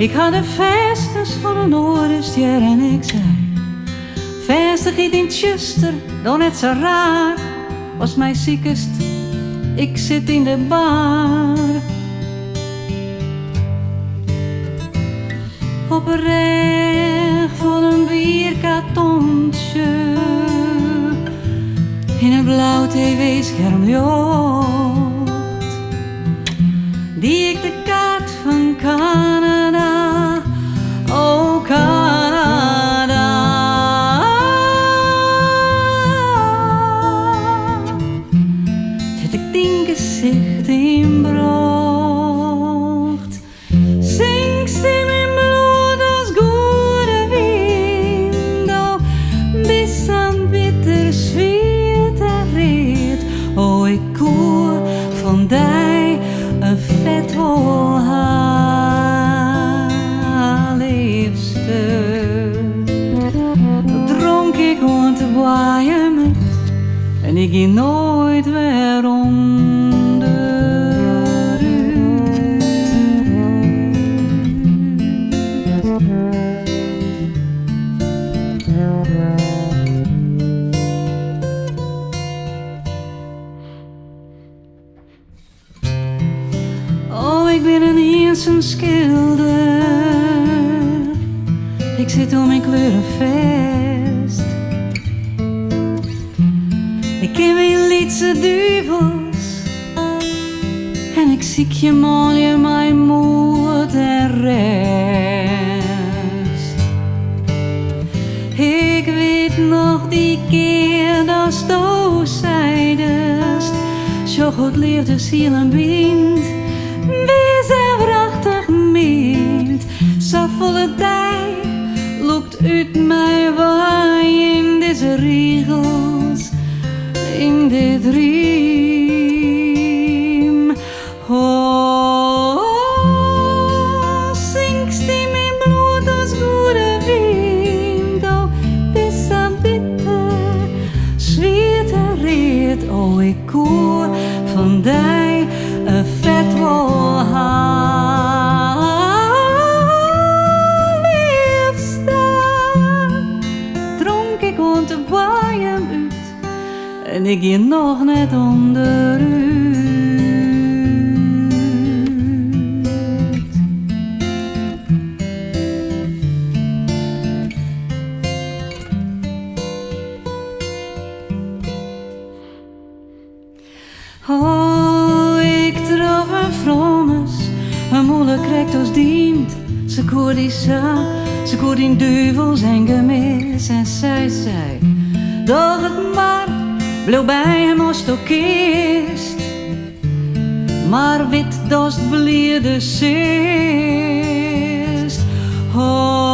Ik had de vesters van een oorlogstier en ik zei: vestig iets in Tjuster, dan net zo raar. Was mij ziekest, ik zit in de bar. Op een reg van een bierkartontje, in een blauw tv-scherm jocht, die ik de kaart van Canada, oh Canada, dat ik dien gezicht in brocht. Zingst in mijn bloed als goede wind, oh, bis aan bitter zwiert en reed. Oh, ik koer van dij een vet wol haar liefste. Dronk ik om te boeien met en ik ging nooit weer onder u. Oh, ik ben een Ierse schilder. Ik zit om mijn kleuren vast. Ik ken mijn lietse duvels en ik zie je malje mijn moed en rest. Ik weet nog die keer dat sto zeidest, zo goed leefde ziel en wind, wees en prachtig meent. Zo volle dij loopt uit mij waai in deze riegels, in dit riem. Oh, zingst in mijn bloed als goede wind, oh, bis aan bitter zwiert en reed. Oh, ik koer van dij een vet wol haar liefste. Dronk ik om te boeien uit en ik hier nog net onder u. Oh, ik trof een vromes, een moeilijk krekt als dient. Ze koer die sa, ze koer die duvels en gemis. En zij zei, doch het maar, bleef bij hem als de kist. Maar wit dorst blierde zist. Oh,